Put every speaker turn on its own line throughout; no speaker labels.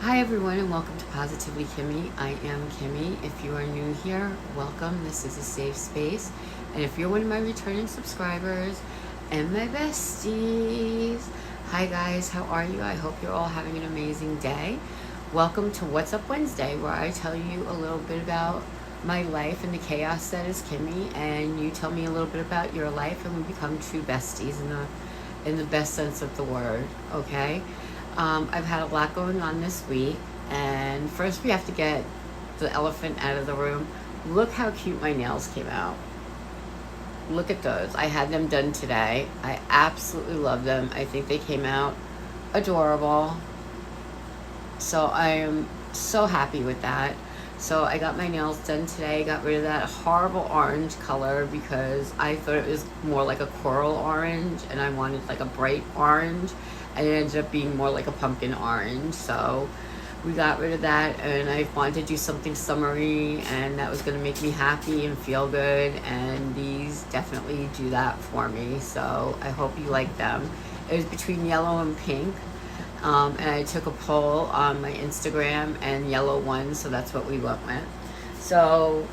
Hi everyone and welcome to Positively Kimmie. I am Kimmie. If you are new here, welcome. This is a safe space. And if you're one of my returning subscribers and my besties, hi guys, how are you? I hope you're all having an amazing day. Welcome to What's Up Wednesday, where I tell you a little bit about my life and the chaos that is Kimmie, and you tell me a little bit about your life, and we become true besties in the best sense of the word, okay? I've had a lot going on this week, and first we have to get the elephant out of the room. Look how cute my nails came out. Look at those. I had them done today. I absolutely love them. I think they came out adorable. So I am so happy with that. So I got my nails done today. Got rid of that horrible orange color because I thought it was more like a coral orange and I wanted like a bright orange, and it ended up being more like a pumpkin orange. So we got rid of that, and I wanted to do something summery, and that was going to make me happy and feel good, and these definitely do that for me. So I hope you like them. It was between yellow and pink. And I took a poll on my Instagram, and yellow won, so that's what we went with. So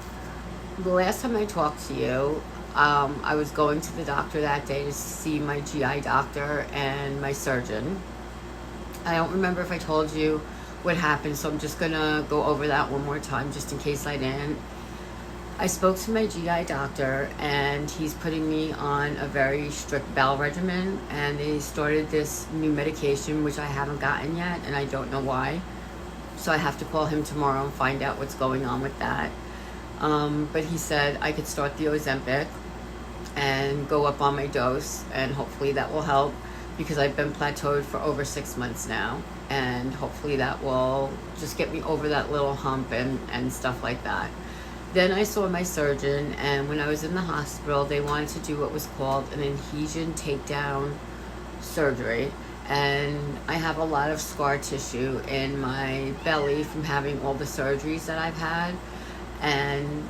the last time I talked to you, I was going to the doctor that day to see my GI doctor and my surgeon. I don't remember if I told you what happened, so I'm just gonna go over that one more time just in case I didn't. I spoke to my GI doctor, and he's putting me on a very strict bowel regimen, and they started this new medication which I haven't gotten yet, and I don't know why. So I have to call him tomorrow and find out what's going on with that. But he said I could start the Ozempic and go up on my dose, and hopefully that will help, because I've been plateaued for over 6 months now, and hopefully that will just get me over that little hump and stuff like that. Then I saw my surgeon, and when I was in the hospital, they wanted to do what was called an adhesion takedown surgery. And I have a lot of scar tissue in my belly from having all the surgeries that I've had. And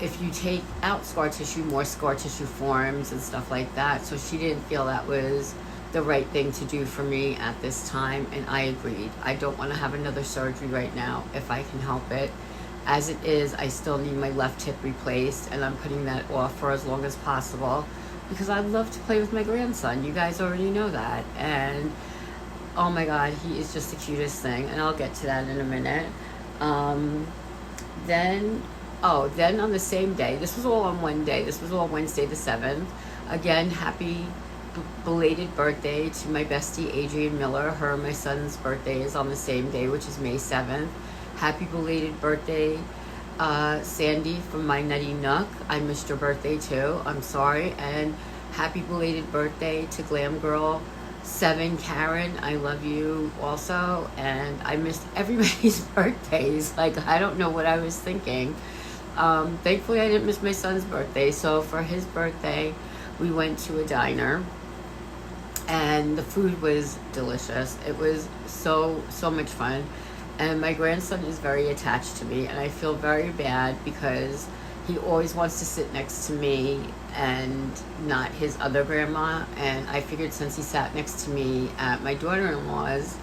if you take out scar tissue, more scar tissue forms and stuff like that. So she didn't feel that was the right thing to do for me at this time, and I agreed. I don't want to have another surgery right now if I can help it. As it is, I still need my left hip replaced, and I'm putting that off for as long as possible because I love to play with my grandson. You guys already know that. And oh my God, he is just the cutest thing, and I'll get to that in a minute. Then on the same day, this was all on one day, this was all Wednesday the 7th. Again, happy belated birthday to my bestie Adrienne Miller. Her and my son's birthday is on the same day, which is May 7th. Happy belated birthday, Sandy from My Nutty Nook. I missed your birthday too, I'm sorry. And happy belated birthday to Glam Girl 7 Karen. I love you also. And I missed everybody's birthdays. Like, I don't know what I was thinking. Thankfully I didn't miss my son's birthday. So for his birthday, we went to a diner, and the food was delicious. It was so much fun. And my grandson is very attached to me, and I feel very bad because he always wants to sit next to me and not his other grandma. And I figured since he sat next to me at my daughter-in-law's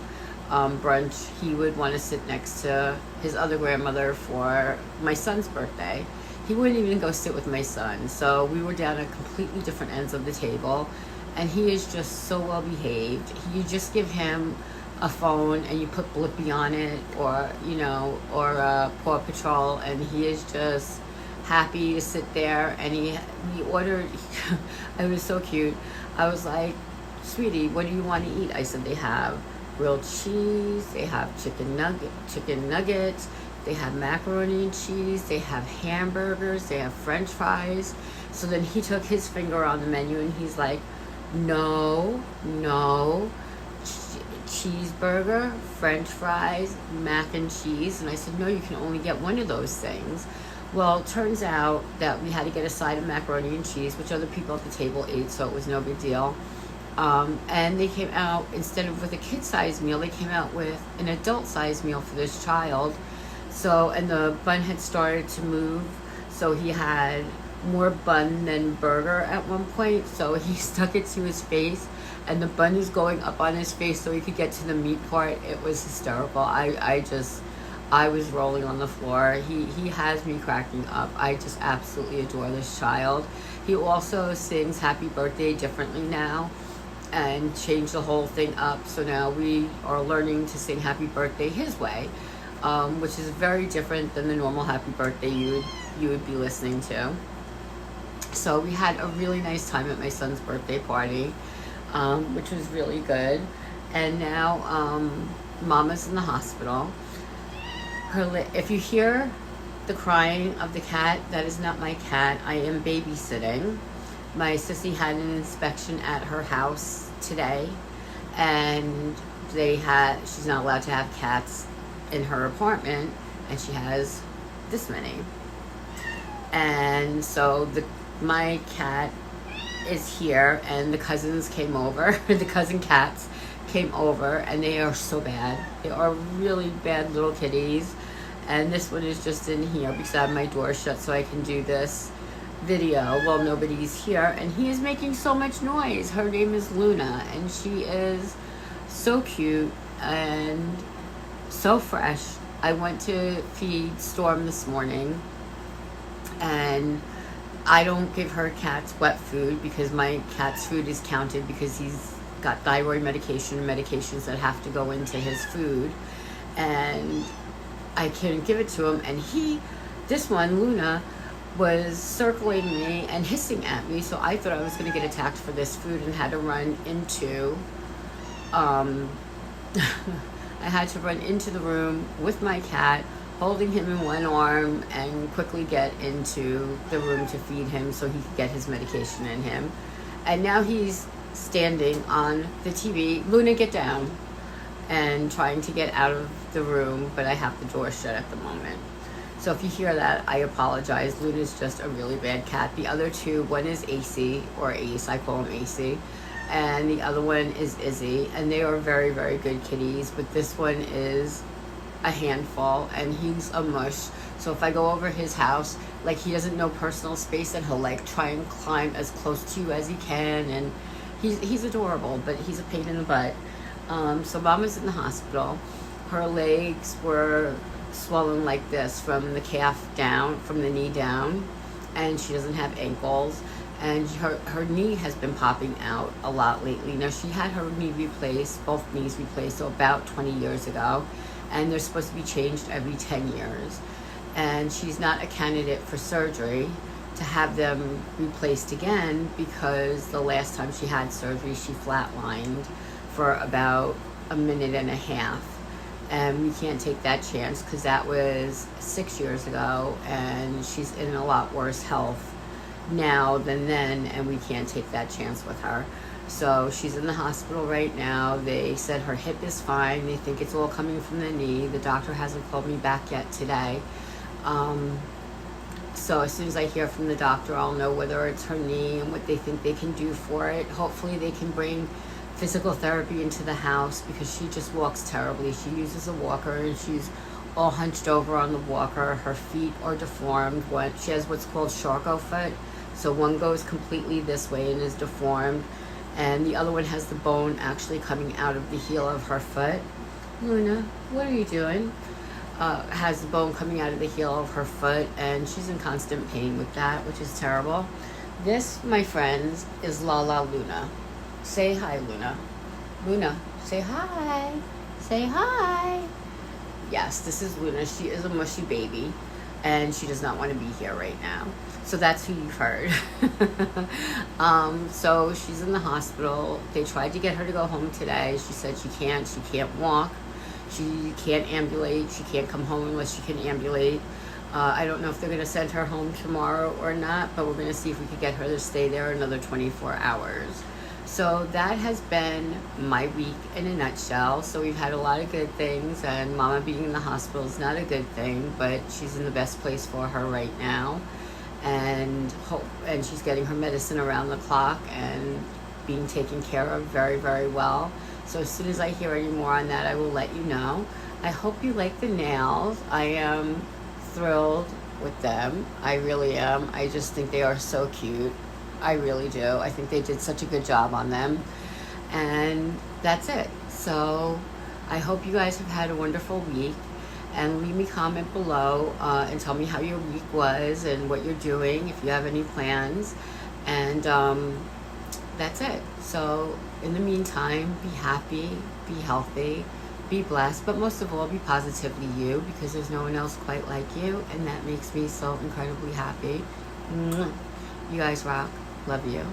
brunch, he would want to sit next to his other grandmother for my son's birthday. He wouldn't even go sit with my son. So we were down at completely different ends of the table, and he is just so well behaved. You just give him a phone and you put Blippi on it, or Paw Patrol, and he is just happy to sit there. And he ordered it was so cute. I was like, sweetie, what do you want to eat? I said, they have grilled cheese, they have chicken nuggets, they have macaroni and cheese, they have hamburgers, they have French fries. So then he took his finger on the menu and he's like, no, cheeseburger, French fries, mac and cheese. And I said, no, you can only get one of those things. Well, it turns out that we had to get a side of macaroni and cheese, which other people at the table ate, so it was no big deal. And they came out, instead of with a kid-sized meal, they came out with an adult-sized meal for this child. So, and the bun had started to move, so he had more bun than burger at one point, so he stuck it to his face, and the bunny's going up on his face so he could get to the meat part. It was hysterical. I was rolling on the floor. He has me cracking up. I just absolutely adore this child. He also sings happy birthday differently now and changed the whole thing up. So now we are learning to sing happy birthday his way, which is very different than the normal happy birthday you would be listening to. So we had a really nice time at my son's birthday party, which was really good. And now Mama's in the hospital. If you hear the crying of the cat, that is not my cat. I am babysitting. My sissy had an inspection at her house today, and she's not allowed to have cats in her apartment, and she has this many. And so my cat is here, and the cousins came over. The cousin cats came over, and they are so bad. They are really bad little kitties. And this one is just in here because I have my door shut so I can do this video while nobody's here. And he is making so much noise. Her name is Luna, and she is so cute and so fresh. I went to feed Storm this morning, and I don't give her cats wet food because my cat's food is counted because he's got thyroid medication and medications that have to go into his food, and I couldn't give it to him. And this one, Luna, was circling me and hissing at me, so I thought I was going to get attacked for this food and had to run into I had to run into the room with my cat, holding him in one arm, and quickly get into the room to feed him so he could get his medication in him. And now he's standing on the TV. Luna, get down. And trying to get out of the room, but I have the door shut at the moment. So if you hear that, I apologize. Luna's just a really bad cat. The other two, one is AC, or Ace, I call him AC, and the other one is Izzy, and they are very, very good kitties, but this one is a handful, and he's a mush. So if I go over his house, like, he doesn't know personal space, and he'll like try and climb as close to you as he can, and he's adorable, but he's a pain in the butt. So Mama's in the hospital. Her legs were swollen like this from the calf down, from the knee down, and she doesn't have ankles, and her knee has been popping out a lot lately. Now, she had her knee replaced, both knees replaced, so about 20 years ago, and they're supposed to be changed every 10 years. And she's not a candidate for surgery to have them replaced again because the last time she had surgery, she flatlined for about a minute and a half, and we can't take that chance because that was 6 years ago, and she's in a lot worse health now than then, and we can't take that chance with her. So she's in the hospital right now. They said her hip is fine. They think it's all coming from the knee. The doctor hasn't called me back yet today. So as soon as I hear from the doctor, I'll know whether it's her knee and what they think they can do for it. Hopefully they can bring physical therapy into the house because she just walks terribly. She uses a walker, and she's all hunched over on the walker. Her feet are deformed. She has what's called Charcot foot. So one goes completely this way and is deformed, and the other one has the bone actually coming out of the heel of her foot. Luna, what are you doing? Has the bone coming out of the heel of her foot, and she's in constant pain with that, which is terrible. This, my friends, is Lala Luna. Say hi, Luna. Luna, say hi. Say hi. Yes, this is Luna. She is a mushy baby, and she does not want to be here right now. So that's who you've heard. So she's in the hospital. They tried to get her to go home today. She said she can't walk. She can't ambulate. She can't come home unless she can ambulate. I don't know if they're going to send her home tomorrow or not, but we're going to see if we could get her to stay there another 24 hours. So that has been my week in a nutshell. So we've had a lot of good things, and Mama being in the hospital is not a good thing, but she's in the best place for her right now. And she's getting her medicine around the clock and being taken care of very, very well. So as soon as I hear any more on that, I will let you know. I hope you like the nails. I am thrilled with them. I really am. I just think they are so cute. I really do. I think they did such a good job on them. And that's it. So I hope you guys have had a wonderful week, and leave me a comment below and tell me how your week was and what you're doing, if you have any plans. And that's it. So in the meantime, be happy, be healthy, be blessed, but most of all, be positively you, because there's no one else quite like you, and that makes me so incredibly happy. You guys rock. Love you.